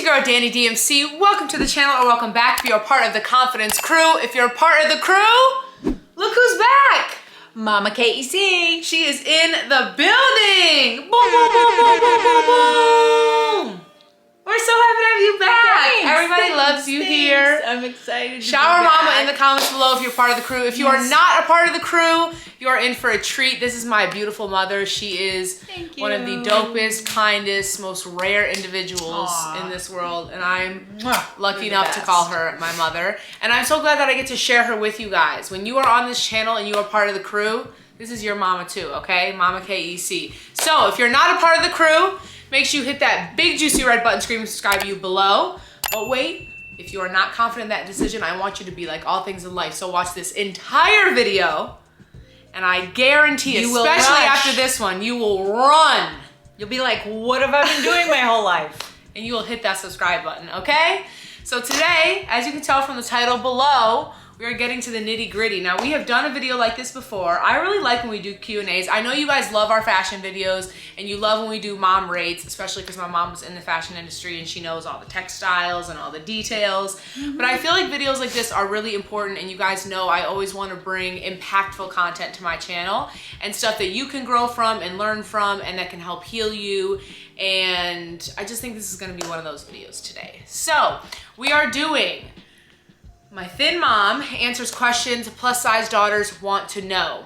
your girl Danny DMC. Welcome to the channel, or welcome back if you're a part of the confidence crew. If you're a part of the crew, look who's back. Mama KEC. She is in the building. Boom, boom, boom, boom, boom, boom, boom. We're so happy to have you back. Thanks, Everybody loves you here. I'm excited to Shower be back. Mama in the comments below if you're part of the crew. If you are not a part of the crew, you are in for a treat. This is my beautiful mother. She is one of the dopest, kindest, most rare individuals in this world. And I'm lucky enough to call her my mother. And I'm so glad that I get to share her with you guys. When you are on this channel and you are part of the crew, this is your mama too, okay? Mama KEC. So if you're not a part of the crew, make sure you hit that big juicy red button screaming subscribe you below. But wait, if you are not confident in that decision, I want you to be like all things in life. So watch this entire video, and I guarantee, especially after this one, you will run. You'll be like, what have I been doing my whole life? And you will hit that subscribe button, okay? So today, as you can tell from the title below, we are getting to the nitty gritty. Now, we have done a video like this before. I really like when we do Q&As. I know you guys love our fashion videos, and you love when we do mom rates, especially because my mom was in the fashion industry and she knows all the textiles and all the details. But I feel like videos like this are really important, and you guys know I always want to bring impactful content to my channel and stuff that you can grow from and learn from and that can help heal you. And I just think this is going to be one of those videos today. So we are doing My Thin Mom Answers Questions Plus-Size Daughters Want to Know.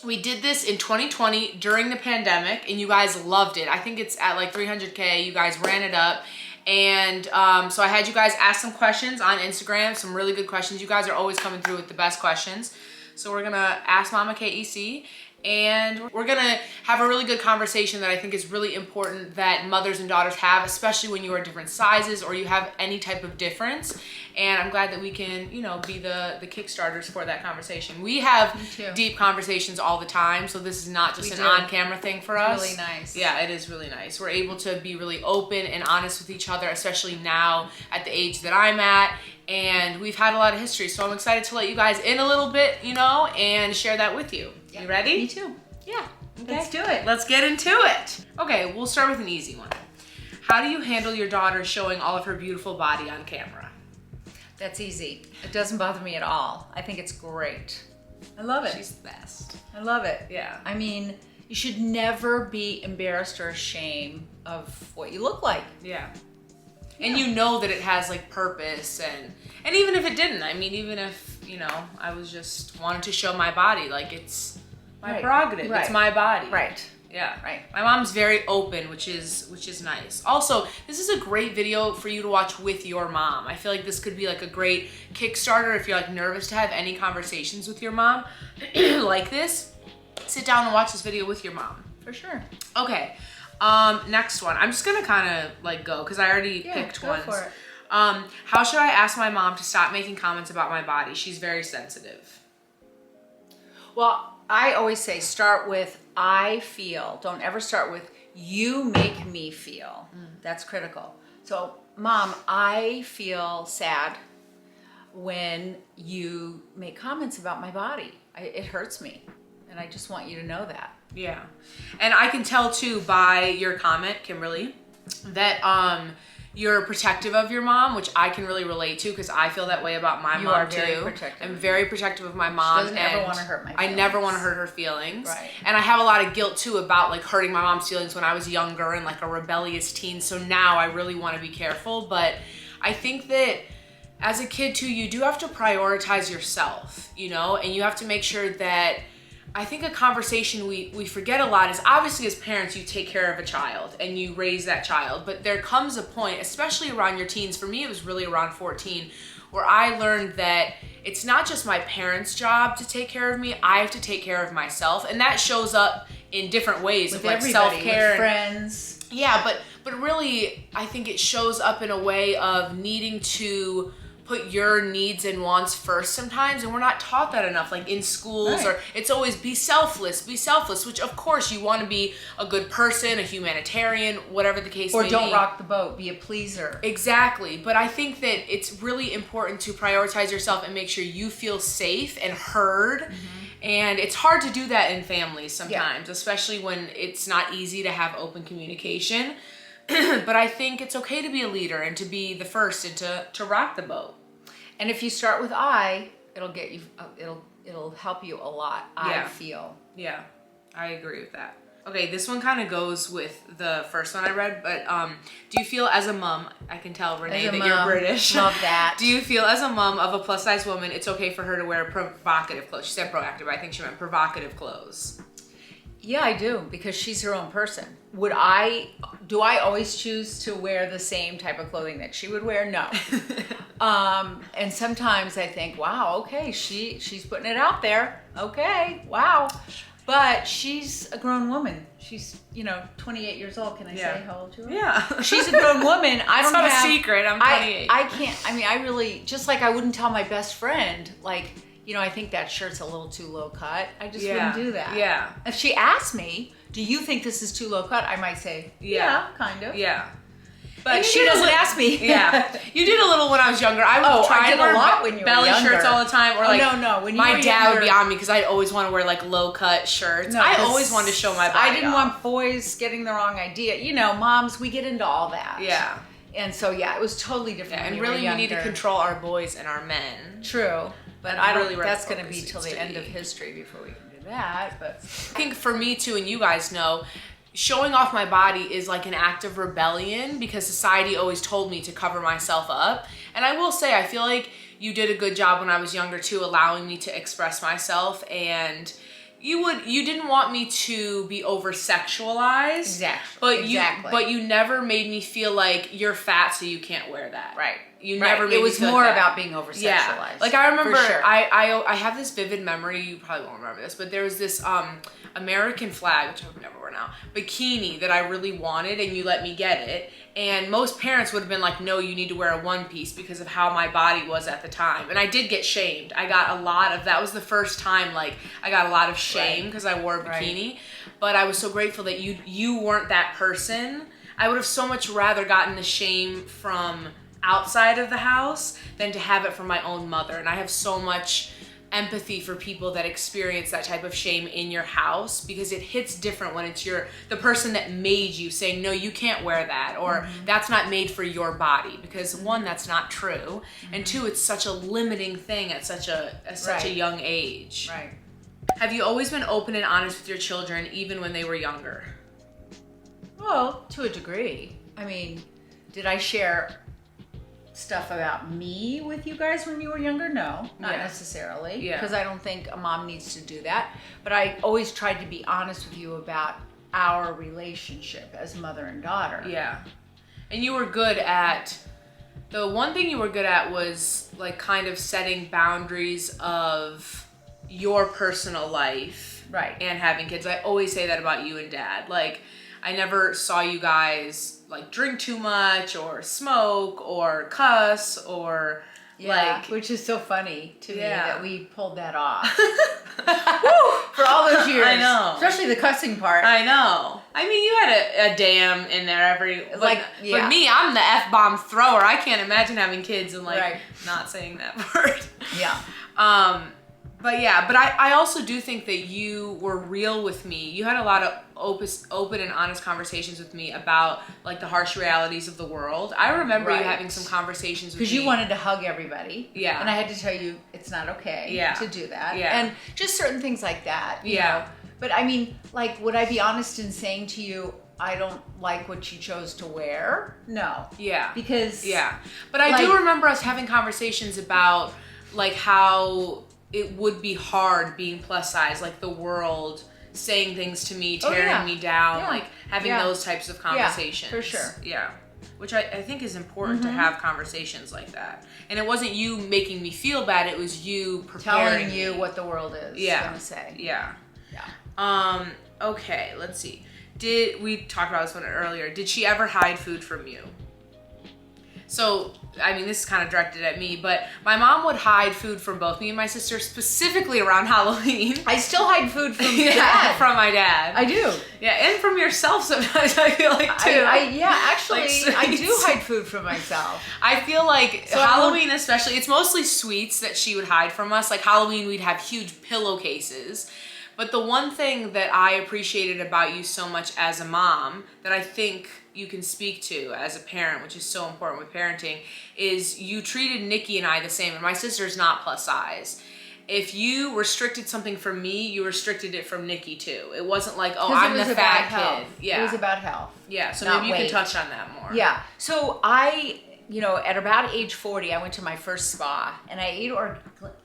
We did this in 2020 during the pandemic, and you guys loved it. I think it's at like 300K. You guys ran it up. And so I had you guys ask some questions on Instagram, some really good questions. You guys are always coming through with the best questions. So we're gonna ask Mama KEC, and we're gonna have a really good conversation that I think is really important that mothers and daughters have, especially when you are different sizes or you have any type of difference. And I'm glad that we can, you know, be the kickstarters for that conversation. We have deep conversations all the time, so this is not just an on-camera thing for us. Really nice. Yeah, it is really nice. We're able to be really open and honest with each other, especially now at the age that I'm at. And we've had a lot of history, so I'm excited to let you guys in a little bit, you know, and share that with you. You ready? Me too. Yeah. Okay. Let's do it. Let's get into it. Okay, we'll start with an easy one. How do you handle your daughter showing all of her beautiful body on camera? That's easy. It doesn't bother me at all. I think it's great. I love it. She's the best. I love it. Yeah. I mean, you should never be embarrassed or ashamed of what you look like. Yeah. And you know that it has like purpose, and even if it didn't, I mean, even if, you know, I was just wanted to show my body, like it's my prerogative. It's my body. Right. Yeah. Right. My mom's very open, which is nice. Also, this is a great video for you to watch with your mom. I feel like this could be like a great Kickstarter if you're like nervous to have any conversations with your mom like this. Sit down and watch this video with your mom. For sure. Okay. Next one. I'm just gonna kind of like go because I already picked ones. For it. How should I ask my mom to stop making comments about my body? She's very sensitive. Well, I always say start with I feel. Don't ever start with you make me feel. That's critical. So, Mom, I feel sad when you make comments about my body. It hurts me, and I just want you to know that. Yeah. And I can tell too by your comment, Kimberly, that you're protective of your mom, which I can really relate to because I feel that way about my mom too. Very protective. I'm very protective of my mom. She doesn't ever want to hurt my feelings. I never want to hurt her feelings. Right. And I have a lot of guilt too about like hurting my mom's feelings when I was younger and like a rebellious teen. So now I really want to be careful. But I think that as a kid too, you do have to prioritize yourself, you know, and you have to make sure that I think a conversation we forget a lot is obviously as parents, you take care of a child and you raise that child, but there comes a point, especially around your teens, for me it was really around 14, where I learned that it's not just my parents' job to take care of me, I have to take care of myself. And that shows up in different ways with of like self-care, self-care. with friends. Yeah, but really I think it shows up in a way of needing to put your needs and wants first sometimes, and we're not taught that enough, like in schools, or it's always be selfless, which of course you want to be a good person, a humanitarian, whatever the case may be. Or don't rock the boat, be a pleaser. Exactly, but I think that it's really important to prioritize yourself and make sure you feel safe and heard. And it's hard to do that in families sometimes, especially when it's not easy to have open communication. but I think it's okay to be a leader and to be the first and to rock the boat. And if you start with I, it'll get you, it'll help you a lot. Yeah. I feel. Yeah, I agree with that. Okay, this one kind of goes with the first one I read, but do you feel as a mom, I can tell, Renee, that you're British. Love that. Do you feel as a mom of a plus-size woman, it's okay for her to wear provocative clothes? She said proactive, but I think she meant provocative clothes. Yeah, I do, because she's her own person. Do I always choose to wear the same type of clothing that she would wear? No. And sometimes I think, wow, okay, she's putting it out there. Okay, wow. But she's a grown woman. She's, 28 years old. Can I say how old you are? Yeah. She's a grown woman. I don't have... It's not a secret. I'm 28. I can't... I really... Just like I wouldn't tell my best friend, like, I think that shirt's a little too low cut. I just wouldn't do that. Yeah. If she asked me, do you think this is too low cut? I might say, yeah kind of. Yeah. But she doesn't ask me. Yeah. You did a little when I was younger. I would try to wear a lot when you were belly younger. shirts all the time. Or like, no. When you my were dad younger, would be on me because I'd always want to wear like low cut shirts. No, I always wanted to show my body I didn't off. want boys getting the wrong idea. Moms, we get into all that. Yeah. And so, it was totally different. Yeah, when and you were really you need to younger. control our boys and our men. True. But That's I don't really think where that's the going to be focus till needs the to end of be. history before we can do that. But I think for me too, and you guys know, showing off my body is like an act of rebellion because society always told me to cover myself up. And I will say, I feel like you did a good job when I was younger too, allowing me to express myself, and you didn't want me to be over sexualized. Exactly. But you never made me feel like you're fat so you can't wear that. Right. You never made it me was feel more like that. about being over sexualized. Yeah. Like I remember, For sure. I have this vivid memory. You probably won't remember this, but there was this American flag, which I would never wear now, bikini that I really wanted, and you let me get it. And most parents would have been like, no, you need to wear a one piece because of how my body was at the time. And I did get shamed. I got a lot of, that was the first time like I got a lot of shame because I wore a bikini. Right. But I was so grateful that you weren't that person. I would have so much rather gotten the shame from outside of the house than to have it from my own mother. And I have so much empathy for people that experience that type of shame in your house, because it hits different when it's the person that made you saying, no, you can't wear that, or that's not made for your body, because one, that's not true, and two, it's such a limiting thing at such a young age. Right. Have you always been open and honest with your children even when they were younger? Well, to a degree. I mean, did I share stuff about me with you guys when you were younger? No, not necessarily. Yeah. Because I don't think a mom needs to do that. But I always tried to be honest with you about our relationship as mother and daughter. Yeah. And you were good at, the one thing you were good at was like kind of setting boundaries of your personal life. Right. And having kids. I always say that about you and Dad. Like, I never saw you guys like drink too much or smoke or cuss or which is so funny to me that we pulled that off. Woo, for all those years. I know. Especially the cussing part. I know. I mean, you had a damn in there but me, I'm the F-bomb thrower. I can't imagine having kids and not saying that word. Yeah. But I also do think that you were real with me. You had a lot of open and honest conversations with me about like the harsh realities of the world. I remember you having some conversations with me. Because you wanted to hug everybody. Yeah. And I had to tell you it's not okay to do that. Yeah. And just certain things like that. You know? But I mean, like, would I be honest in saying to you, I don't like what you chose to wear? No. Yeah. Because... Yeah. But I do remember us having conversations about like how it would be hard being plus size, like the world saying things to me, tearing me down, like having those types of conversations. Yeah, for sure. Yeah. Which I think is important to have conversations like that. And it wasn't you making me feel bad, it was you preparing telling you what the world is gonna say. Yeah. Yeah. Okay, let's see. We talked about this one earlier. Did she ever hide food from you? So, I mean, this is kind of directed at me, but my mom would hide food from both me and my sister, specifically around Halloween. I still hide food from Dad. From my dad. I do. Yeah, and from yourself sometimes, I feel like, too. Actually, I do hide food from myself. I feel like Halloween especially, it's mostly sweets that she would hide from us. Like Halloween, we'd have huge pillowcases. But the one thing that I appreciated about you so much as a mom that I think you can speak to as a parent, which is so important with parenting, is you treated Nikki and I the same, and my sister's not plus size. If you restricted something from me, you restricted it from Nikki too. It wasn't like, oh, I'm the fat kid. Yeah. It was about health. Yeah, so maybe you can touch on that more. Yeah. So at about age 40, I went to my first spa and I ate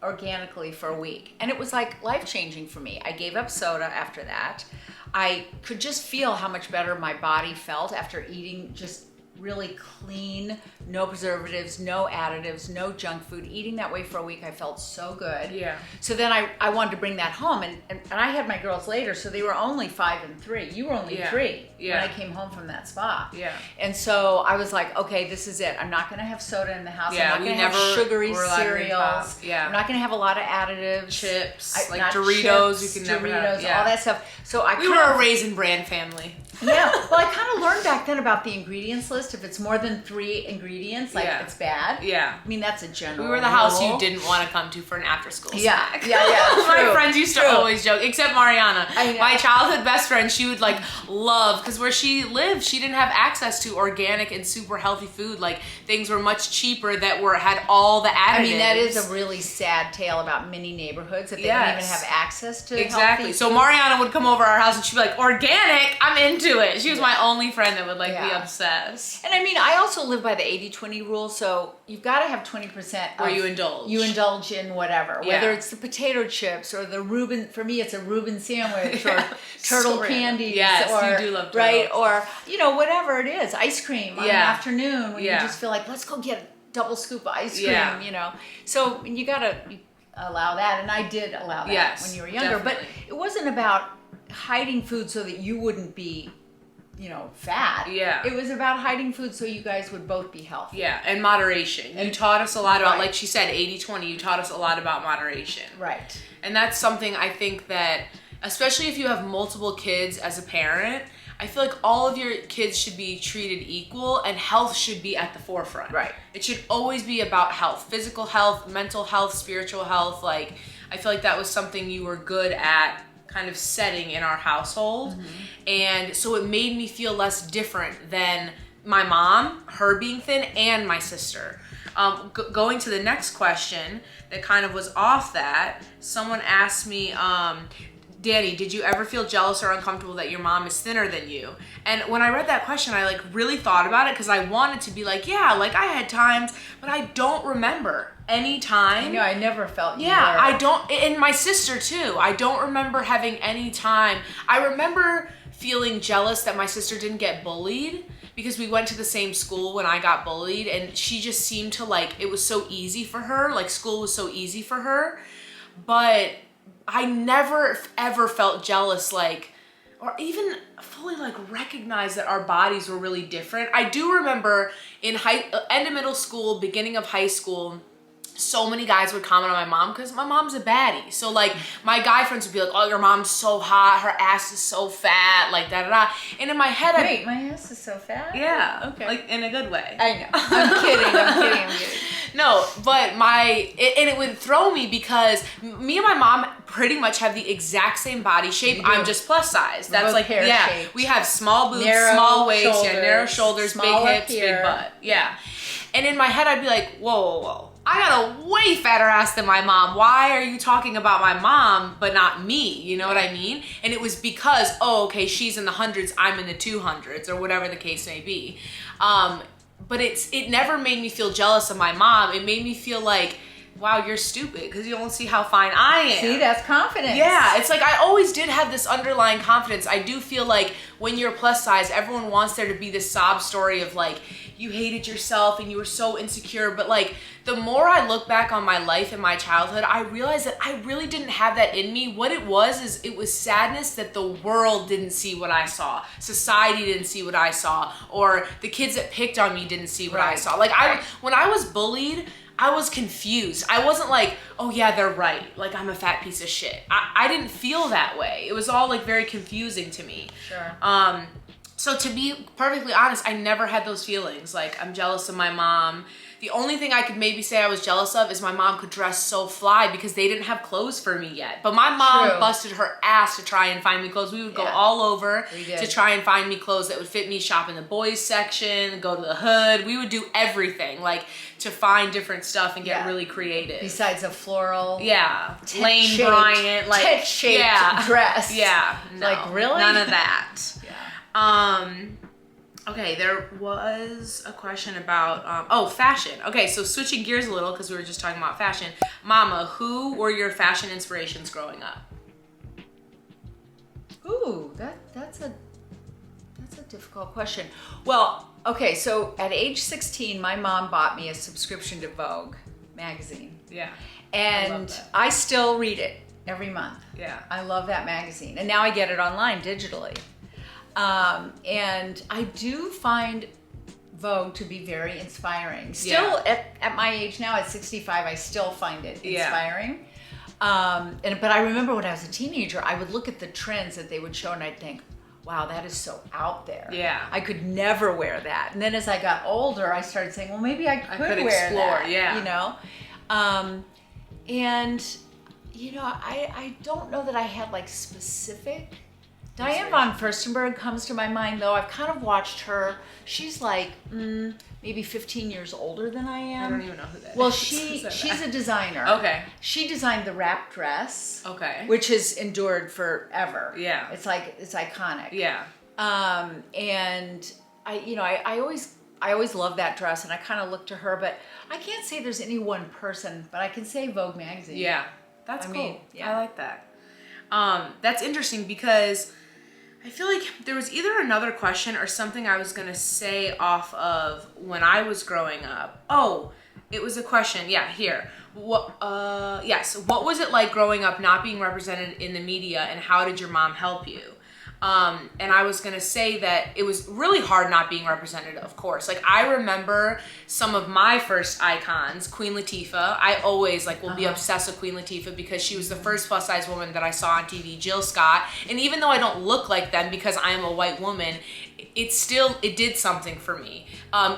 organically for a week. And it was like life-changing for me. I gave up soda after that. I could just feel how much better my body felt after eating just really clean, no preservatives, no additives, no junk food. Eating that way for a week, I felt so good. Yeah. So then I wanted to bring that home, and I had my girls later, so they were only 5 and 3. You were only 3 when I came home from that spa. Yeah. And so I was like, okay, this is it. I'm not going to have soda in the house. Yeah, I'm not going to have sugary cereals. Yeah. I'm not going to have a lot of additives. Chips, like Doritos. Chips, you can never Doritos, have. Yeah. all that stuff. So we were a Raisin Bran family. Yeah, well, I kind of learned back then about the ingredients list. If it's more than 3 ingredients, like it's bad. Yeah. I mean, that's a general We were the house you didn't want to come to for an after-school snack. Yeah. My friends used to always joke, except Mariana. I know. My childhood best friend, she would like love, because where she lived, she didn't have access to organic and super healthy food. Like things were much cheaper that had all the additives. I mean, that is a really sad tale about many neighborhoods that they don't even have access to healthy food. So Mariana would come over our house and she'd be like, organic, I'm into it. She was my only friend that would like be obsessed. And I mean, I also live by the 80-20 rule, so you've got to have 20% where you indulge. You indulge in whatever, whether it's the potato chips or the Reuben. For me, it's a Reuben sandwich or turtle candies. Yes, or, you do love turtles. Right, or whatever it is, ice cream on an afternoon when you just feel like, let's go get a double scoop of ice cream. So you got to allow that, and I did allow that when you were younger. Definitely. But it wasn't about hiding food so that you wouldn't be fat. Yeah. It was about hiding food so you guys would both be healthy. Yeah, and moderation. You taught us a lot about, like she said, 80-20, you taught us a lot about moderation. Right. And that's something I think that, especially if you have multiple kids as a parent, I feel like all of your kids should be treated equal and health should be at the forefront. Right. It should always be about health, physical health, mental health, spiritual health. Like, I feel like that was something you were good at kind of setting in our household. And so it made me feel less different than my mom, her being thin, and my sister. Going to the next question that kind of was off that, someone asked me, Danny, did you ever feel jealous or uncomfortable that your mom is thinner than you? And when I read that question, I like really thought about it because I wanted to be like, yeah, like I had times, but I don't remember any time. I never felt you. Yeah, I don't, and my sister too. I don't remember having any time. I remember feeling jealous that my sister didn't get bullied because we went to the same school when I got bullied, and she just seemed to like, it was so easy for her, like school was so easy for her. But I never ever felt jealous, like, or even fully like recognize that our bodies were really different. I do remember in end of middle school, beginning of high school, so many guys would comment on my mom because my mom's a baddie. So like my guy friends would be like, oh, your mom's so hot, her ass is so fat, like da da da. And in my head, wait, my ass is so fat? Yeah. Okay. Like in a good way. I know. I'm kidding. No, but it would throw me because me and my mom pretty much have the exact same body shape. I'm just plus size. That's like, shaped. We have small boobs, narrow small waist, shoulders, narrow shoulders, big hips, big butt. Yeah. And in my head, I'd be like, whoa. I got a way fatter ass than my mom. Why are you talking about my mom but not me? You know what I mean? And it was because, okay, she's in the hundreds, I'm in the 200s, or whatever the case may be. But it never made me feel jealous of my mom. It made me feel like, wow, you're stupid because you don't see how fine I am. See, that's confidence. Yeah, it's like I always did have this underlying confidence. I do feel like when you're plus size, everyone wants there to be this sob story of like, you hated yourself and you were so insecure. But like, the more I look back on my life and my childhood, I realized that I really didn't have that in me. What it was sadness that the world didn't see what I saw. Society didn't see what I saw. Or the kids that picked on me didn't see what I saw. Like when I was bullied, I was confused. I wasn't like, oh yeah, they're right. Like I'm a fat piece of shit. I didn't feel that way. It was all like very confusing to me. Sure. So to be perfectly honest, I never had those feelings. Like, I'm jealous of my mom. The only thing I could maybe say I was jealous of is my mom could dress so fly because they didn't have clothes for me yet. But my mom busted her ass to try and find me clothes. We would go all over to try and find me clothes that would fit me, shop in the boys section, go to the hood. We would do everything, like, to find different stuff and get really creative. Besides a floral, Lane Bryant, like, tent-shaped dress. Yeah, no, like, really? None of that. Okay, there was a question about, fashion. Okay, so switching gears a little because we were just talking about fashion. Mama, who were your fashion inspirations growing up? Ooh, that's a difficult question. Well, okay, so at age 16, my mom bought me a subscription to Vogue magazine. Yeah. And I still read it every month. Yeah. I love that magazine. And now I get it online digitally. And I do find Vogue to be very inspiring. Still, at my age now, at 65, I still find it inspiring. But I remember when I was a teenager, I would look at the trends that they would show and I'd think, wow, that is so out there. Yeah. I could never wear that. And then as I got older, I started saying, well, maybe I could wear explore, that, you know? I don't know that I had like specific. Diane von Furstenberg comes to my mind, though. I've kind of watched her. She's like maybe 15 years older than I am. I don't even know who that is. Well, she's a designer. Okay. She designed the wrap dress. Okay. Which has endured forever. Yeah. It's iconic. Yeah. And I always loved that dress, and I kind of look to her, but I can't say there's any one person, but I can say Vogue magazine. Yeah. That's cool. mean, I like that. That's interesting because I feel like there was either another question or something I was gonna say off of when I was growing up. Oh, it was a question. Yeah, here. What was it like growing up not being represented in the media, and how did your mom help you? And I was gonna say that it was really hard not being represented, of course. Like, I remember some of my first icons, Queen Latifah. I always will be obsessed with Queen Latifah because she was the first plus size woman that I saw on TV, Jill Scott. And even though I don't look like them because I am a white woman, it did something for me.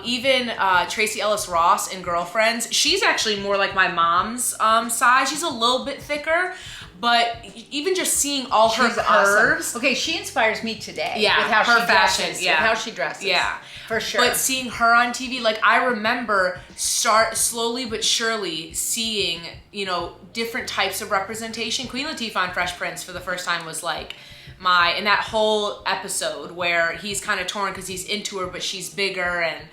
Even Tracy Ellis Ross in Girlfriends, she's actually more like my mom's size. She's a little bit thicker. But even just seeing all her curves. Awesome. Okay, she inspires me today. Yeah, with how her she fashion. dresses. Yeah, with how she dresses. Yeah, for sure. But seeing her on TV, like, I remember slowly but surely seeing, different types of representation. Queen Latifah on Fresh Prince for the first time was like and that whole episode where he's kind of torn because he's into her but she's bigger, and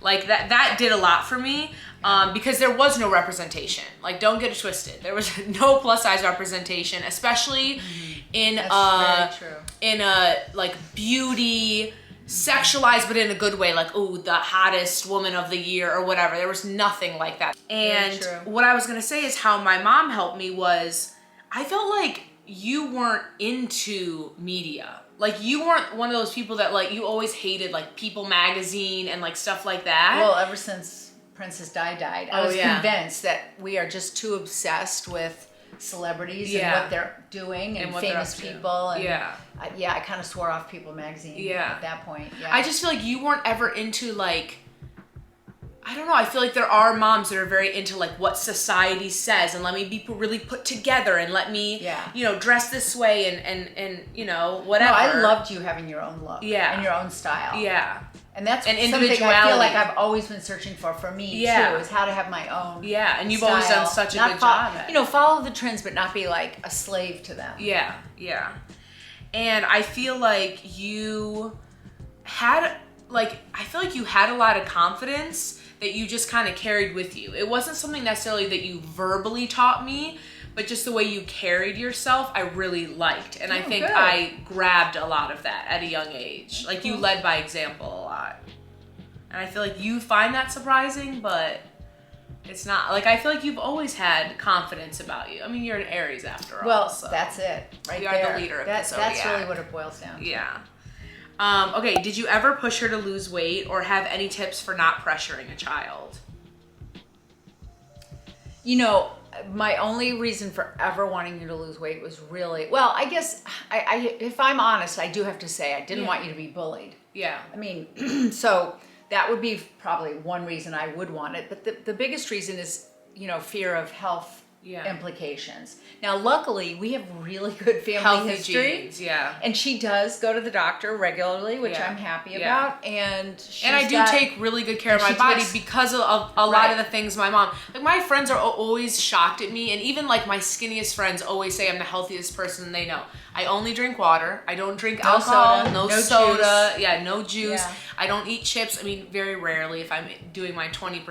like that did a lot for me. Because there was no representation. Like, don't get it twisted. There was no plus size representation, especially in a like beauty, sexualized but in a good way. Like, ooh, the hottest woman of the year or whatever. There was nothing like that. And what I was gonna say is how my mom helped me was, I felt like you weren't into media. Like, you weren't one of those people that like you always hated like People magazine and like stuff like that. Well, ever since Princess Di died, I was convinced that we are just too obsessed with celebrities and what they're doing and famous people. And I kind of swore off People magazine at that point. Yeah. I just feel like you weren't ever into like, I don't know, I feel like there are moms that are very into like what society says and let me be really put together and let me, dress this way and whatever. No, I loved you having your own look and your own style. Yeah. And that's something individuality. I feel like I've always been searching for me too, is how to have my own and you've style. always done such a good job at it. Follow the trends but not be like a slave to them. Yeah. And I feel like you had a lot of confidence that you just kind of carried with you. It wasn't something necessarily that you verbally taught me, but just the way you carried yourself, I really liked. And I think I grabbed a lot of that at a young age. Like, you led by example a lot. And I feel like you find that surprising, but it's not. Like, I feel like you've always had confidence about you. I mean, you're an Aries after all. Well, so that's it. Right you there. are the leader of the zodiac. That's really what it boils down to. Yeah. Okay, did you ever push her to lose weight or have any tips for not pressuring a child? my only reason for ever wanting you to lose weight was really, well, I guess if I'm honest, I do have to say I didn't want you to be bullied. Yeah. I mean, so that would be probably one reason I would want it. But the biggest reason is, fear of health implications. Now, luckily, we have really good family Healthy history. genes, yeah. And she does go to the doctor regularly, which I'm happy about. And I do take really good care of my body because of a lot of the things my mom, like my friends are always shocked at me. And even like my skinniest friends always say I'm the healthiest person they know. I only drink water. I don't drink alcohol, no soda. Juice. Yeah, no juice. Yeah. I don't eat chips. I mean, very rarely if I'm doing my 20%.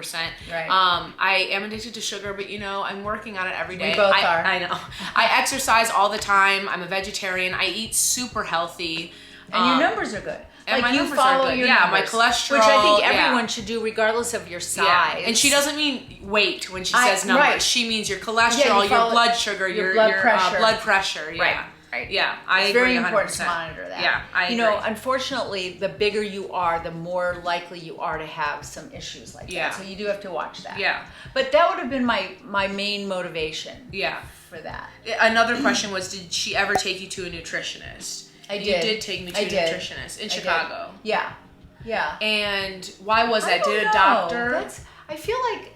Right. I am addicted to sugar, but I'm working on it every day. We both are. I know. I exercise all the time. I'm a vegetarian. I eat super healthy. And your numbers are good. And like my you numbers follow are good. your my numbers, cholesterol. which I think everyone should do regardless of your size. Yeah. And she doesn't mean weight when she says numbers. Right. She means your cholesterol, your blood sugar, your blood pressure. Yeah. Right. Yeah, I agree. It's very 100%. important to monitor that. Yeah, I agree. Unfortunately, the bigger you are, the more likely you are to have some issues like that. So you do have to watch that. Yeah. But that would have been my main motivation. Yeah. For that. Another question was, did she ever take you to a nutritionist? I did. You did take me to a nutritionist in Chicago. Yeah. Yeah. And why was that? Did a doctor? I feel like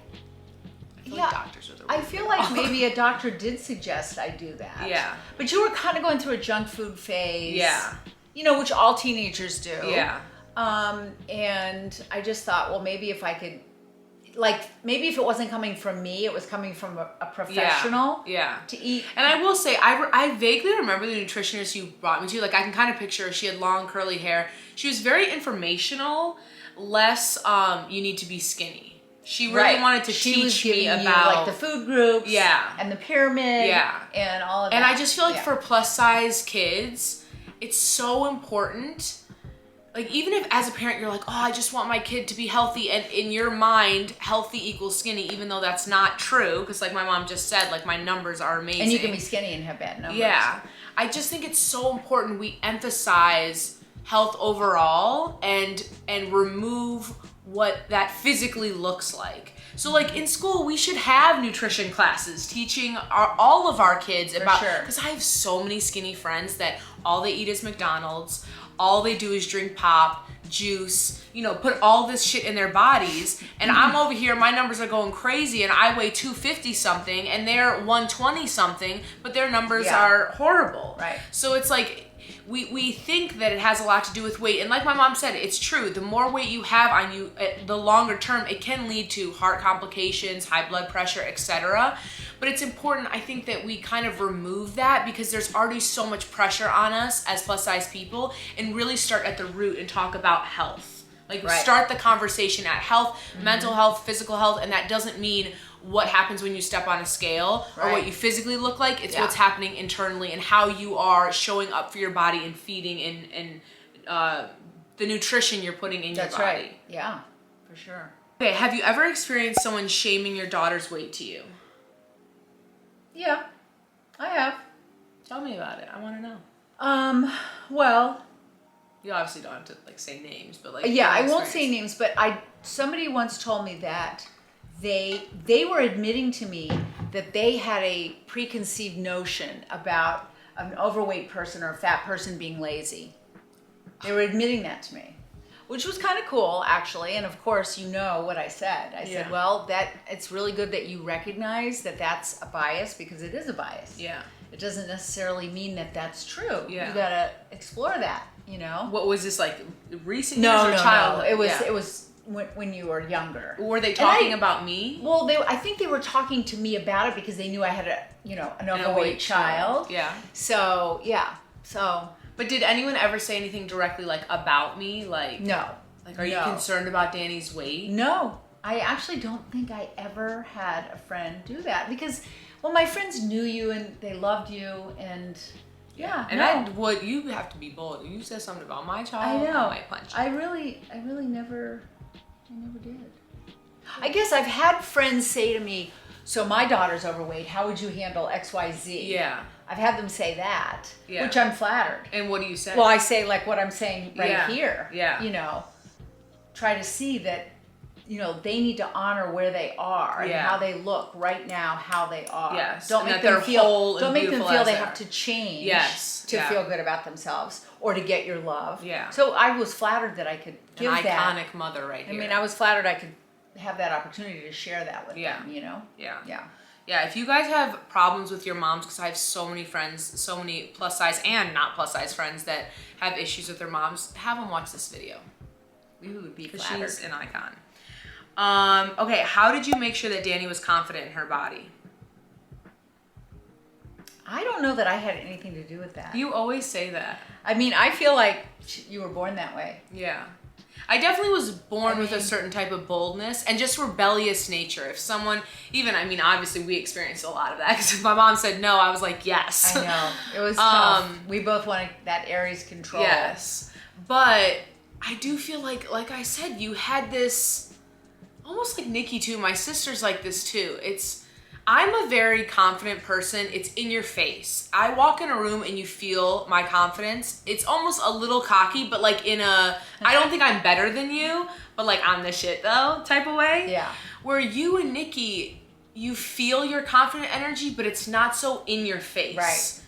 doctors are the I feel like maybe a doctor did suggest I do that. Yeah. But you were kind of going through a junk food phase. Yeah. Which all teenagers do. Yeah. And I just thought, well, maybe if I could, maybe if it wasn't coming from me, it was coming from a professional. Yeah. To eat. And I will say, I vaguely remember the nutritionist you brought me to. Like, I can kind of picture her. She had long curly hair. She was very informational, less you need to be skinny. She really wanted to teach me about the food groups, and the pyramid, and all of that. And I just feel like for plus size kids, it's so important. Like, even if as a parent you're like, oh, I just want my kid to be healthy, and in your mind, healthy equals skinny, even though that's not true, because like my mom just said, like my numbers are amazing. And you can be skinny and have bad numbers. Yeah. I just think it's so important we emphasize health overall and remove what that physically looks like. So like in school, we should have nutrition classes teaching all of our kids about, because I have so many skinny friends that all they eat is McDonald's, all they do is drink pop, juice, put all this shit in their bodies, and I'm over here, my numbers are going crazy, and I weigh 250 something, and they're 120 something, but their numbers are horrible. Right. So it's like, we think that it has a lot to do with weight, and like my mom said, it's true. The more weight you have on you, the longer term, it can lead to heart complications, high blood pressure, etc. But it's important, I think, that we kind of remove that, because there's already so much pressure on us as plus size people, and really start at the root and talk about health. Like start the conversation at health, mental health, physical health, and that doesn't mean what happens when you step on a scale or what you physically look like. It's what's happening internally and how you are showing up for your body and feeding and the nutrition you're putting in your body. That's right. Yeah, for sure. Okay, have you ever experienced someone shaming your daughter's weight to you? Yeah, I have. Tell me about it. I want to know. Well, you obviously don't have to like say names, but like I won't say names, but somebody once told me that they were admitting to me that they had a preconceived notion about an overweight person or a fat person being lazy. They were admitting that to me, which was kind of cool, actually. And of course, what I said. I said, well, it's really good that you recognize that that's a bias, because it is a bias. Yeah. It doesn't necessarily mean that that's true. Yeah. You gotta explore that. What was this, like recent years or childhood? No. It was when you were younger. Were they talking about me? Well, I think they were talking to me about it because they knew I had an overweight child. Yeah. So, yeah. But did anyone ever say anything directly like about me? Like, no. Like, are you concerned about Danny's weight? No. I actually don't think I ever had a friend do that, because, well, my friends knew you and they loved you, and and you have to be bold. You said something about my child, I might punch you. I really never did. I guess I've had friends say to me, so my daughter's overweight, how would you handle XYZ? Yeah. I've had them say that, which I'm flattered. And what do you say? Well, I say like what I'm saying here. Yeah. Try to see that they need to honor where they are and how they look right now, how they are. Yes. Don't And make that them they're feel. whole and Don't make them beautiful feel as they they have are. to change. Yes. To Yeah. feel good about themselves or to get your love. Yeah. So I was flattered that I could give An that. iconic mother right here. I mean, I was flattered I could have that opportunity to share that with them. Yeah. Yeah. Yeah, if you guys have problems with your moms, because I have so many friends, so many plus size and not plus size friends that have issues with their moms, have them watch this video. We would be Because flattered. she's an icon. Okay, how did you make sure that Danny was confident in her body? I don't know that I had anything to do with that. You always say that. I mean, I feel like you were born that way. Yeah. I definitely was born with a certain type of boldness and just rebellious nature. If someone, obviously we experienced a lot of that because if my mom said no, I was like, yes. I know. It was tough. We both wanted that Aries control. Yes. But I do feel like I said, you had this, almost like Nikki too, my sister's like this too. I'm a very confident person. It's in your face. I walk in a room and you feel my confidence. It's almost a little cocky, but like I don't think I'm better than you, but like I'm the shit though type of way. Yeah. Where you and Nikki, you feel your confident energy, but it's not so in your face. Right.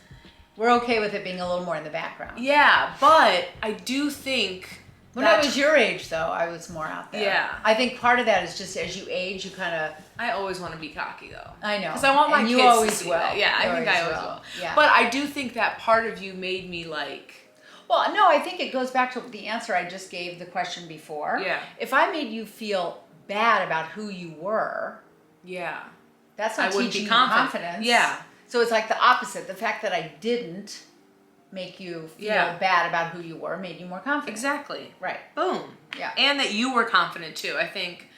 We're okay with it being a little more in the background. Yeah, but I do think when I was your age, though, I was more out there. Yeah. I think part of that is just as you age, you kind of. I always want to be cocky, though. I know. Because I want my and kids you always to see will. that. Yeah, I think I always will. Yeah. But I do think that part of you made me like. Well, no, I think it goes back to the answer I just gave the question before. Yeah. If I made you feel bad about who you were. Yeah. That's not wouldn't teaching be you confidence. Yeah. So it's like the opposite. The fact that I didn't make you feel bad about who you were made you more confident. Exactly. Right. Boom. Yeah. And that you were confident too. I think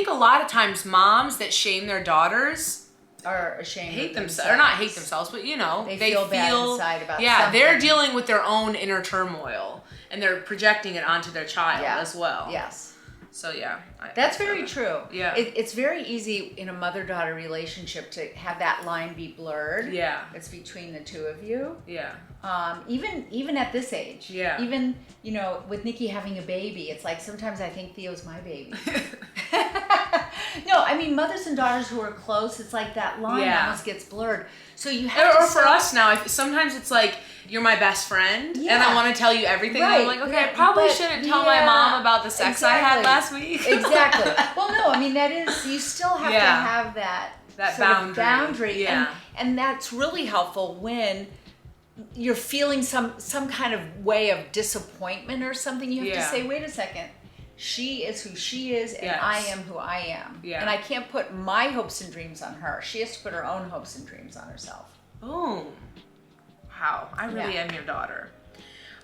a lot of times moms that shame their daughters are ashamed hate of themselves, or not hate themselves, but they feel bad inside about something. They're something. dealing with their own inner turmoil and they're projecting it onto their child as well. Yes. So yeah. That's very true. Yeah. It's very easy in a mother-daughter relationship to have that line be blurred. Yeah. It's between the two of you. Yeah. Even at this age. Yeah. Even, with Nikki having a baby, it's like sometimes I think Theo's my baby. No, I mean, mothers and daughters who are close, it's like that line almost gets blurred. So you have to. Or for us now, sometimes it's like, you're my best friend, and I want to tell you everything. Right. And I'm like, okay, I probably shouldn't tell my mom about the sex I had last week. Exactly. Well, no, I mean, you still have to have that boundary. Yeah. And that's really helpful when you're feeling some kind of way of disappointment or something. You have to say, wait a second. She is who she is, and I am who I am. Yeah. And I can't put my hopes and dreams on her. She has to put her own hopes and dreams on herself. Boom. Wow. I really am your daughter.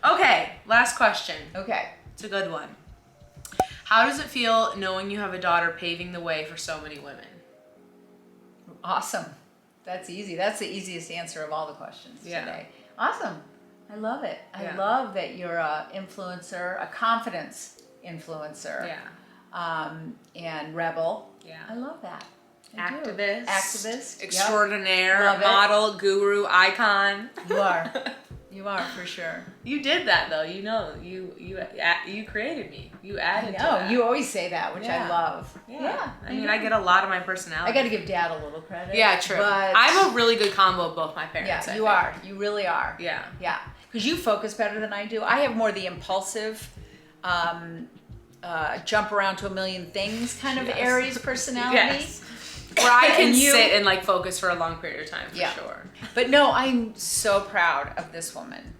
Okay, last question. Okay. It's a good one. How does it feel knowing you have a daughter paving the way for so many women? Awesome. That's easy. That's the easiest answer of all the questions today. Awesome. I love it. I love that you're an influencer, a confidence influencer. Yeah. And rebel. Yeah. I love that. Activist. Yep. Extraordinaire. Love it. Model. Guru. Icon. You are. You are for sure. You did that though. You created me. You added to that. You always say that, which I love. Yeah. I mean, I get a lot of my personality. I got to give Dad a little credit. Yeah, true. But I'm a really good combo of both my parents. Yeah, you are. You really are. Yeah. Yeah. Because you focus better than I do. I have more the impulsive, jump around to a million things kind of Aries personality. Yes. Where I can sit and like focus for a long period of time, for sure. But no, I'm so proud of this woman.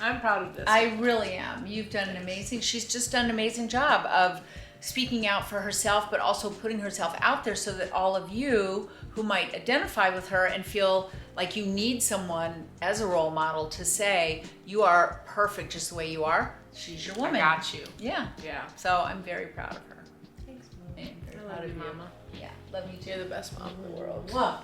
I'm proud of this. I really am. You've done an amazing, she's just done an amazing job of speaking out for herself, but also putting herself out there so that all of you who might identify with her and feel like you need someone as a role model to say, you are perfect just the way you are. She's your woman. I got you. Yeah. Yeah. So I'm very proud of her. Thanks, Mom. I love you, Mama. Yeah, love you too. You're the best mom in the world. Mwah.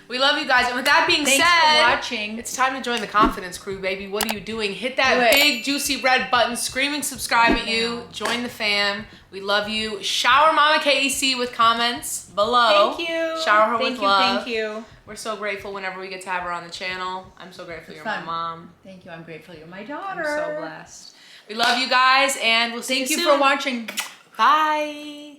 We love you guys. And with that being Thanks said, for watching. It's time to join the confidence crew, baby. What are you doing? Hit that big juicy red button, screaming subscribe at you. Join the fam. We love you. Shower Mama KEC with comments below. Thank you. Shower her with love. Thank you. We're so grateful whenever we get to have her on the channel. I'm so grateful you're my mom. Thank you. I'm grateful you're my daughter. I'm so blessed. We love you guys, and we'll see you soon. Thank you for watching. Bye.